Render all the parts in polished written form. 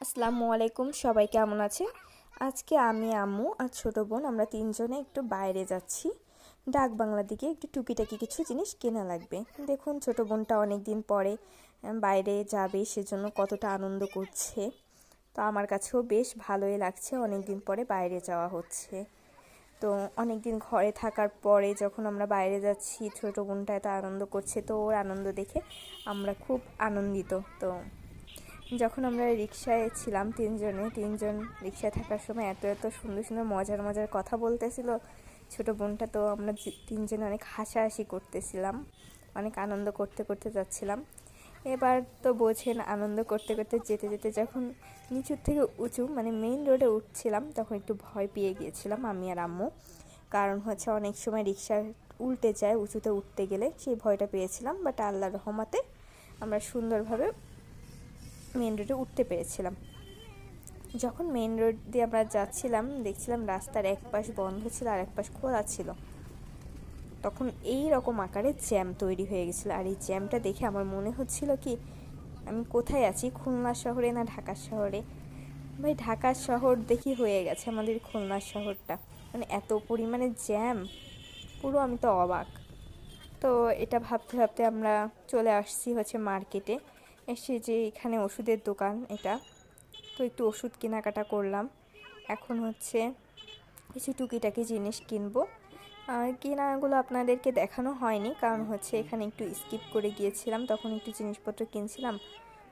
আসসালামু আলাইকুম, সবাই কেমন আছে? আজকে আমি, আম্মু আর ছোট বোন আমরা তিনজনে একটু বাইরে যাচ্ছি। ডাক বাংলার দিকে একটু টুকিটাকি কিছু জিনিস কেনা লাগবে। দেখুন ছোট বোনটা অনেক দিন পরে বাইরে যাবে, সেজন্য কতটা আনন্দ করছে। তো আমার কাছেও বেশ ভালোই লাগছে, অনেক দিন পরে বাইরে যাওয়া হচ্ছে। তো অনেক দিন ঘরে থাকার পরে যখন আমরা বাইরে যাচ্ছি, ছোট বোনটা এত আনন্দ করছে, তো ওর আনন্দ দেখে আমরা খুব আনন্দিত। তো যখন আমরা রিকশায় ছিলাম তিনজন রিকশায় থাকার সময় এত এত সুন্দর সুন্দর মজার মজার কথা বলতেছিল ছোটো বোনটা। তো আমরা তিনজনে অনেক হাসাহাসি করতেছিলাম, অনেক আনন্দ করতে করতে যাচ্ছিলাম। এবার তো বোঝেন, আনন্দ করতে করতে যেতে যেতে যখন নিচুর থেকে উঁচু মানে মেইন রোডে উঠছিলাম, তখন একটু ভয় পেয়ে গিয়েছিলাম আমি আর আম্মু। কারণ হচ্ছে অনেক সময় রিকশা উল্টে যায় উঁচুতে উঠতে গেলে, সেই ভয়টা পেয়েছিলাম। বাট আল্লাহর রহমতে আমরা সুন্দরভাবে মেন রোডে উঠতে পেরেছিলাম। যখন মেন রোড দিয়ে আমরা যাচ্ছিলাম, দেখছিলাম রাস্তার এক পাশ বন্ধ ছিল আর এক পাশ খোলা ছিল। তখন এই রকম আকারে জ্যাম তৈরি হয়ে গেছিলো। আর এই জ্যামটা দেখে আমার মনে হচ্ছিল কি, আমি কোথায় আছি, খুলনা শহরে না ঢাকা শহরে? ভাই, ঢাকা শহর দেখি হয়ে গেছে আমাদের খুলনা শহরটা, মানে এত পরিমাণে জ্যাম, পুরো আমি তো অবাক। তো এটা ভাবতে ভাবতে আমরা চলে আসছি হচ্ছে মার্কেটে। এসে যে এখানে ওষুধের দোকান এটা, তো একটু ওষুধ কেনাকাটা করলাম। এখন হচ্ছে কিছু টুকিটাকি জিনিস কিনবো। কেনাগুলো আপনাদেরকে দেখানো হয়নি, কারণ হচ্ছে এখানে একটু স্কিপ করে গিয়েছিলাম, তখন একটু জিনিসপত্র কিনছিলাম,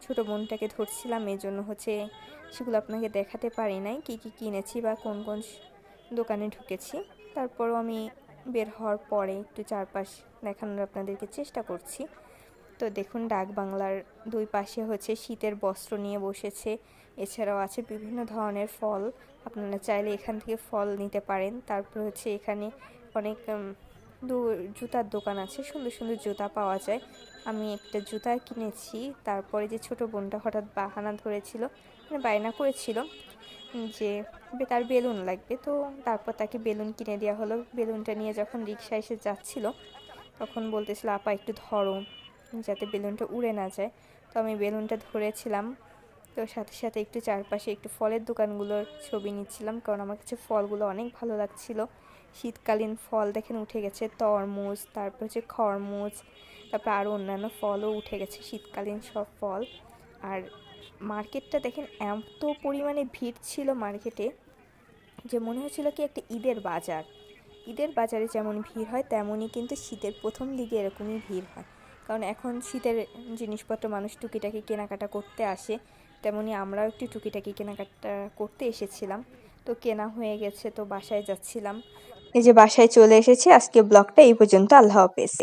ছোটো বোনটাকে ধরছিলাম, এই জন্য হচ্ছে সেগুলো আপনাকে দেখাতে পারি নাই কী কী কিনেছি বা কোন কোন দোকানে ঢুকেছি। তারপরও আমি বের হওয়ার পরে একটু চারপাশ দেখানোর আপনাদেরকে চেষ্টা করছি। তো দেখুন, ডাক বাংলার দুই পাশে হচ্ছে শীতের বস্ত্র নিয়ে বসেছে, এছাড়াও আছে বিভিন্ন ধরনের ফল, আপনারা চাইলে এখান থেকে ফল নিতে পারেন। তারপর হচ্ছে এখানে অনেক জুতার দোকান আছে, সুন্দর সুন্দর জুতা পাওয়া যায়। আমি একটা জুতা কিনেছি। তারপরে যে ছোট বোনটা হঠাৎ বাহানা ধরেছিল, মানে বায়না করেছিল যে তার বেলুন লাগবে, তো তারপর তাকে বেলুন কিনে দেওয়া হলো। বেলুনটা নিয়ে যখন রিক্সা এসে যাচ্ছিল, তখন বলতেছিল আপা একটু ধরো, যাতে বেলুনটা উড়ে না যায়। তো আমি বেলুনটা ধরেছিলাম, তো সাথে সাথে একটু চারপাশে একটু ফলের দোকানগুলোর ছবি নিচ্ছিলাম, কারণ আমার কাছে ফলগুলো অনেক ভালো লাগছিল। শীতকালীন ফল দেখেন উঠে গেছে, তরমুজ, তারপর হচ্ছে খরমুজ, তারপর আরও অন্যান্য ফলও উঠে গেছে, শীতকালীন সব ফল। আর মার্কেটটা দেখেন এত পরিমাণে ভিড় ছিল মার্কেটে, যে মনে হচ্ছিল কি একটা ঈদের বাজার। ঈদের বাজারে যেমন ভিড় হয়, তেমনই কিন্তু শীতের প্রথম দিকে এরকমই ভিড় হয়, কারণ এখন শীতের জিনিসপত্র মানুষ টুকিটাকি কেনাকাটা করতে আসে। তেমনি আমরাও একটু টুকিটাকি কেনাকাটা করতে এসেছিলাম। তো কেনা হয়ে গেছে, তো বাসায় যাচ্ছিলাম। এই যে বাসায় চলে এসেছি। আজকে ব্লগটা এই পর্যন্ত। আল্লাহ হাফেজ।